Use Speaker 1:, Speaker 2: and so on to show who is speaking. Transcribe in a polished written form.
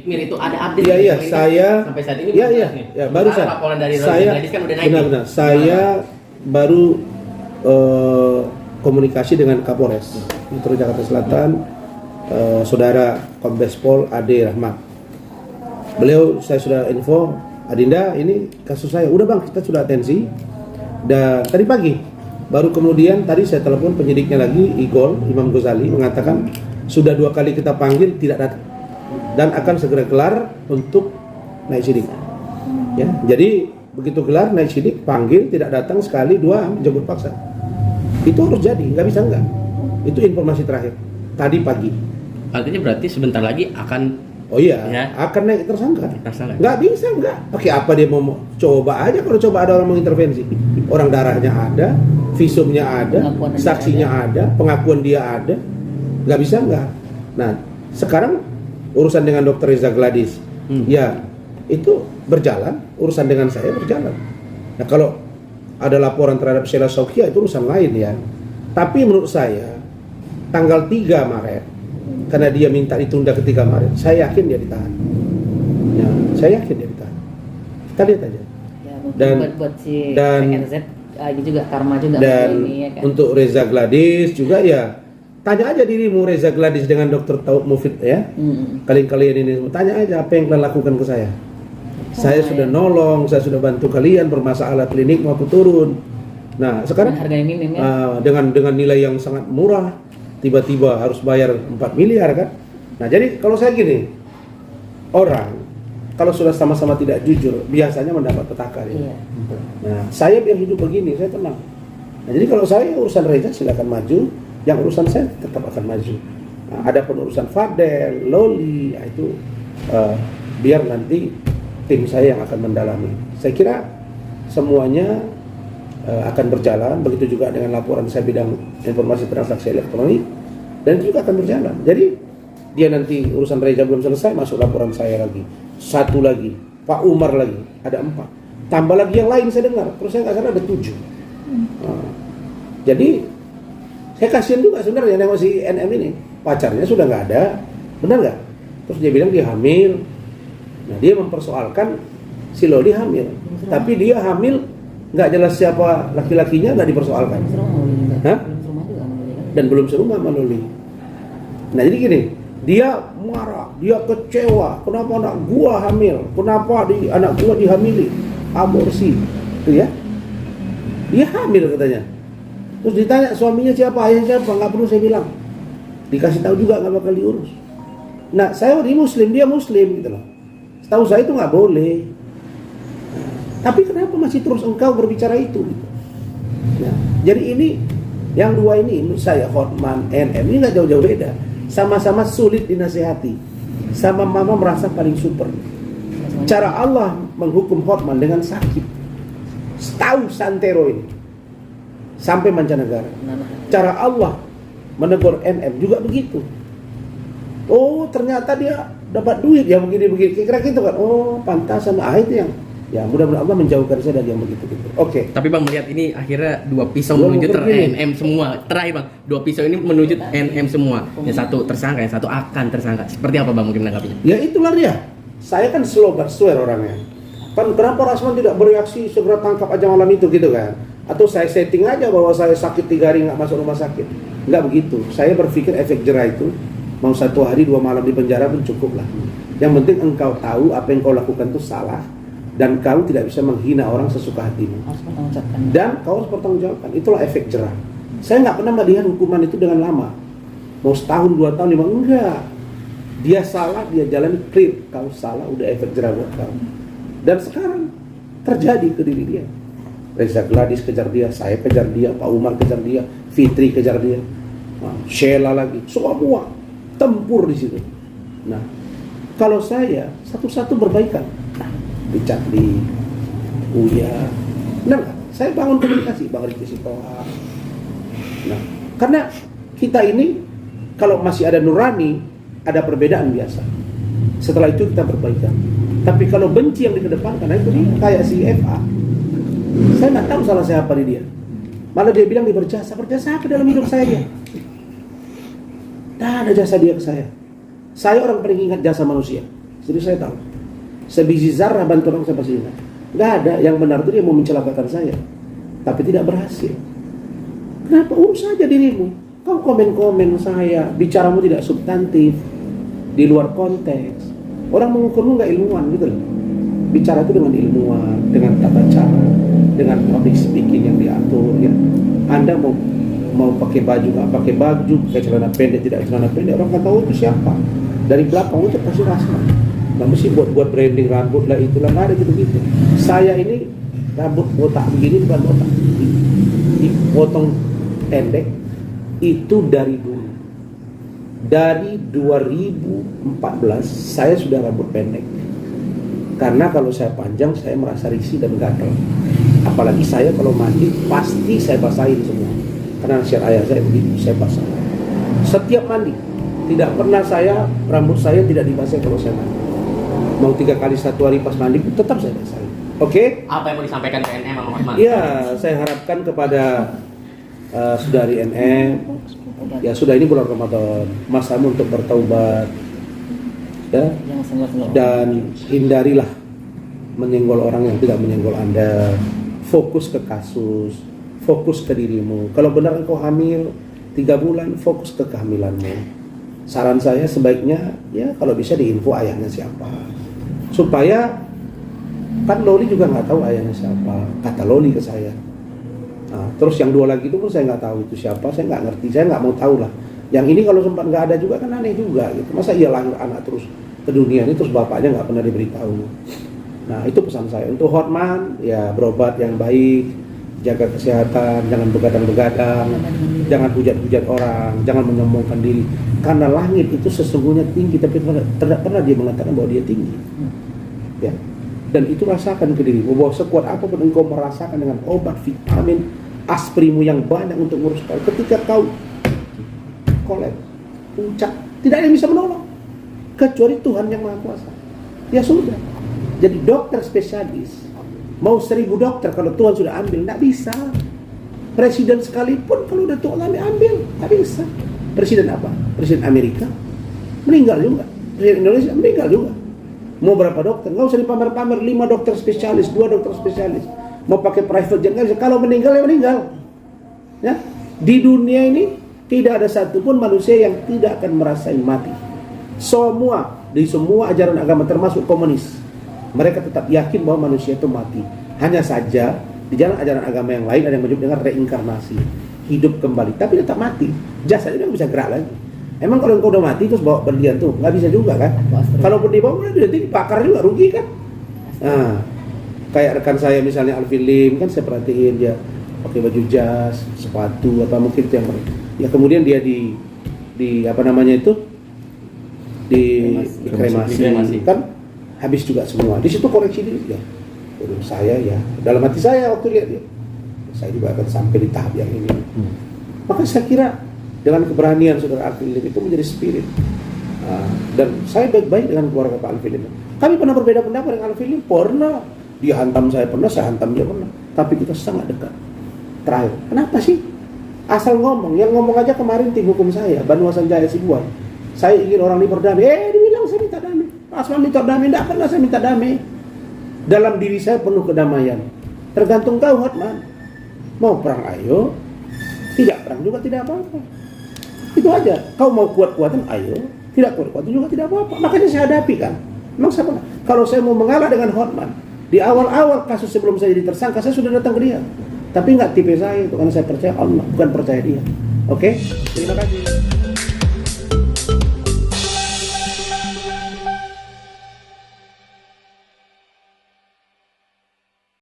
Speaker 1: Mir itu ada update.
Speaker 2: Iya, saya
Speaker 1: sampai saat ini
Speaker 2: ya, barusan
Speaker 1: laporan dari
Speaker 2: saya
Speaker 1: Gadis kan udah naik.
Speaker 2: benar-benar saya baru komunikasi dengan Kapolres Metro Jakarta Selatan, Saudara Kombes Pol Ade Rahmat. Beliau saya sudah info, Adinda ini kasus saya. Udah bang, kita sudah atensi. Dan tadi pagi baru kemudian tadi saya telepon penyidiknya lagi, Imam Ghazali mengatakan sudah 2 kali kita panggil tidak datang dan akan segera kelar untuk naik sidik. Ya, jadi begitu gelar naik sidik, panggil tidak datang sekali, 2 jemput paksa. Itu harus jadi, nggak bisa nggak. Itu informasi terakhir tadi pagi.
Speaker 1: Artinya berarti sebentar lagi akan
Speaker 2: akan naik tersangka.
Speaker 1: Nggak
Speaker 2: bisa nggak. Pakai apa dia mau coba aja, kalau coba ada orang mengintervensi. Orang darahnya ada, visumnya ada, saksinya ada, pengakuan dia ada. Nggak bisa nggak. Nah, sekarang urusan dengan Dr. Reza Gladys, ya itu berjalan, urusan dengan saya berjalan. Nah kalau ada laporan terhadap Sheila Saukia itu urusan lain ya. Tapi menurut saya tanggal 3 Maret, karena dia minta ditunda ke 3 Maret, saya yakin dia ditahan. Ya, saya yakin dia ditahan. Kita lihat aja.
Speaker 3: Ya,
Speaker 2: dan
Speaker 3: buat si
Speaker 2: dan
Speaker 3: PNZ juga karma juga
Speaker 2: dan
Speaker 3: ini, ya kan?
Speaker 2: untuk Reza Gladys juga ya. Tanya aja dirimu Reza Gladys dengan Dr. Taufik Mufid ya. Kalian ini tanya aja apa yang kalian lakukan ke saya. Saya sudah nolong, saya sudah bantu kalian bermasalah klinik maupun turun. Nah, sekarang
Speaker 3: harga yang minim ya.
Speaker 2: dengan nilai yang sangat murah, tiba-tiba harus bayar 4 miliar kan. Nah, jadi kalau saya gini, orang kalau sudah sama-sama tidak jujur, biasanya mendapat petaka ya.
Speaker 3: Iya.
Speaker 2: Nah, saya biar hidup begini, saya tenang. Nah, jadi kalau saya urusan Reza silakan maju. Yang urusan saya tetap akan maju. Nah, ada urusan Fadel, Loli, itu biar nanti tim saya yang akan mendalami. Saya kira semuanya akan berjalan. Begitu juga dengan laporan saya bidang informasi transaksi elektronik, dan itu juga akan berjalan. Jadi dia nanti urusan Reza belum selesai, masuk laporan saya lagi. 1 lagi, Pak Umar lagi, ada 4. Tambah lagi yang lain saya dengar. Terus saya nggak salah ada 7. Jadi saya kasihan juga sebenarnya nengok si NM ini. Pacarnya sudah nggak ada, benar nggak? Terus dia bilang dia hamil. Nah dia mempersoalkan si Loli hamil, tapi dia hamil nggak jelas siapa laki-lakinya, nggak dipersoalkan. Dan belum serumah sama Loli. Nah jadi gini, dia marah, dia kecewa. Kenapa anak gua hamil? Kenapa anak gua dihamili? Aborsi, itu ya? Dia hamil katanya. Terus ditanya suaminya siapa, ayahnya siapa, nggak perlu saya bilang. Dikasih tahu juga nggak bakal diurus. Nah saya di Muslim, dia Muslim gitu loh. Setahu saya itu nggak boleh. Tapi kenapa masih terus engkau berbicara itu? Gitu. Nah, jadi ini yang 2 ini menurut saya Hotman, NM ini nggak jauh-jauh beda. Sama-sama sulit dinasihati. Sama mama merasa paling super. Cara Allah menghukum Hotman dengan sakit. Tahu santero ini. Sampai mancanegara. Cara Allah menegur NM juga begitu. Oh ternyata dia dapat duit ya begini-begini. Kira-kira gitu kan. Oh pantasan. Itu yang ya mudah-mudahan Allah menjauhkan saya dari yang begitu-gitu. Oke.
Speaker 1: Tapi bang melihat ini akhirnya 2 pisau menuju NM semua. Terakhir bang, 2 pisau ini menuju NM semua. Yang satu tersangka, yang satu akan tersangka. Seperti apa bang mungkin menanggapinya?
Speaker 2: Ya itulah dia. Saya kan slow but swear orangnya. Kan kenapa Rasman tidak bereaksi segera tangkap aja malam itu gitu kan? Atau saya setting aja bahwa saya sakit 3 hari nggak masuk rumah sakit. Nggak begitu. Saya berpikir efek jerah itu mau 1 hari 2 malam di penjara pun cukup lah. Yang penting engkau tahu apa yang kau lakukan itu salah, dan kau tidak bisa menghina orang sesuka hatimu. Dan kau harus bertanggungjawabkan. Itulah efek jerah. Saya nggak pernah melihat hukuman itu dengan lama. Mau setahun 2 tahun 5 enggak. Dia salah, dia jalan clear. Kau salah, udah efek jerah buat kau. Dan sekarang terjadi ke diri dia. Reza Gladys kejar dia, saya kejar dia, Pak Umar kejar dia, Fitri kejar dia, Sheila lagi, semua tempur di situ. Nah, kalau saya satu-satu berbaikan, Richard di Uya, benar nggak? Saya bangun komunikasi, Bang Riki Sitoha. Nah, karena kita ini kalau masih ada nurani, ada perbedaan biasa. Setelah itu kita berbaikan. Tapi kalau benci yang dikedepankan, itu dia kayak si FA. Saya nggak tahu salah siapa di dia. Malah dia bilang dia berjasa apa dalam hidup saya? Tidak ada jasa dia ke saya. Saya orang paling ingat jasa manusia. Jadi saya tahu. Sebiji zarah bantu orang saya pasti ingat. Tidak ada. Yang benar itu dia mau mencelakakan saya, tapi tidak berhasil. Kenapa? Urus saja dirimu. Kau komen-komen saya, bicaramu tidak substantif, di luar konteks. Orang mengukurmu nggak ilmuwan gitu loh. Bicara itu dengan ilmuwan, dengan tata cara, dengan public speaking yang diatur. Ya. Anda mau pakai baju nggak pakai baju, pakai celana pendek tidak celana pendek, orang nggak tahu itu siapa. Dari belakang itu pasti Rasman. Nggak mesti buat branding rambut lah itulah, nggak ada gitu-gitu. Saya ini rambut botak begini bukan botak, dipotong pendek itu dari dulu. Dari 2014 saya sudah rambut pendek. Karena kalau saya panjang saya merasa risih dan gatal. Apalagi saya kalau mandi pasti saya basahin semua. Karena nasihat ayah saya begitu, saya basah. Setiap mandi, tidak pernah rambut saya tidak dibasahi kalau saya mandi. Mau 3 kali 1 hari pas mandi tetap saya basahin. Oke?
Speaker 1: Apa yang mau disampaikan ke NM Bang Hotman?
Speaker 2: Iya, saya harapkan kepada saudari NM, ya sudah ini bulan Ramadan, masamu untuk bertaubat, ya, dan hindarilah menyenggol orang yang tidak menyenggol Anda. Fokus ke kasus, fokus ke dirimu. Kalau benar engkau hamil 3 bulan, fokus ke kehamilanmu. Saran saya sebaiknya ya kalau bisa diinfo ayahnya siapa, supaya kan Loli juga nggak tahu ayahnya siapa, kata Loli ke saya. Nah, terus yang 2 lagi itu pun saya nggak tahu itu siapa, saya nggak ngerti, saya nggak mau tahu lah. Yang ini kalau sempat nggak ada juga kan aneh juga gitu. Masa ia lahir anak terus ke dunia ini terus bapaknya nggak pernah diberitahu. Nah itu pesan saya untuk Hotman, ya berobat yang baik, jaga kesehatan, jangan begadang-begadang, jangan hujat-hujat orang, jangan menyombongkan diri. Karena langit itu sesungguhnya tinggi, tapi tidak pernah dia mengatakan bahwa dia tinggi. Ya. Dan itu rasakan ke dirimu, bahwa sekuat apapun engkau merasakan dengan obat, vitamin, aspirimu yang banyak untuk ngurus kau. Ketika kau kolep, puncak, tidak ada yang bisa menolong kecuali Tuhan yang Maha Kuasa. Ya sudah. Jadi dokter spesialis mau 1000 dokter kalau Tuhan sudah ambil, tidak bisa. Presiden sekalipun kalau udah Tuhan ambil, tidak bisa. Presiden apa? Presiden Amerika meninggal juga. Presiden Indonesia meninggal juga. Mau berapa dokter? Nggak usah dipamer-pamer. 5 dokter spesialis, 2 dokter spesialis. Mau pakai private jet nggak bisa. Kalau meninggal ya meninggal. Ya, di dunia ini tidak ada satupun manusia yang tidak akan merasakan mati. Di semua ajaran agama termasuk komunis, mereka tetap yakin bahwa manusia itu mati. Hanya saja di jalan ajaran agama yang lain ada yang menyebut dengan reinkarnasi, hidup kembali, tapi tetap mati. Jasadnya nggak bisa gerak lagi. Emang kalau engkau udah mati terus bawa berlian tuh nggak bisa juga kan? Kalau dibawa nanti dibakar juga, rugi kan? Nah, kayak rekan saya misalnya Alvin Lim kan saya perhatiin dia pakai baju jas, sepatu apa mungkin yang ya kemudian dia di apa namanya itu di kremasi kan habis juga semua. Di situ koreksi diri ya. Saya ya dalam hati saya waktu lihat dia, saya juga akan sampai di tahap yang ini. Maka saya kira dengan keberanian saudara Alvin Lim itu menjadi spirit. Dan saya baik-baik dengan keluarga Pak Alvin Lim. Kami pernah berbeda pendapat dengan Alvin Lim, pernah dia hantam saya pernah, saya hantam dia pernah. Tapi kita sangat dekat. Terakhir, kenapa sih? Asal ngomong, yang ngomong aja kemarin tim hukum saya, Banu Hasan Jaya Sibuan. Saya ingin orang ini berdamai. Dia bilang saya minta damai. Asal minta damai, tidak pernah saya minta damai. Dalam diri saya penuh kedamaian. Tergantung kau Hotman. Mau perang ayo, tidak perang juga tidak apa-apa. Itu aja. Kau mau kuat-kuatan ayo, tidak kuat-kuatan juga tidak apa-apa. Makanya saya hadapi kan. Memang saya pernah. Kalau saya mau mengalah dengan Hotman, di awal-awal kasus sebelum saya jadi tersangka, saya sudah datang ke dia. Tapi nggak tipe saya itu, karena saya percaya Allah, bukan percaya dia. Oke? Terima kasih.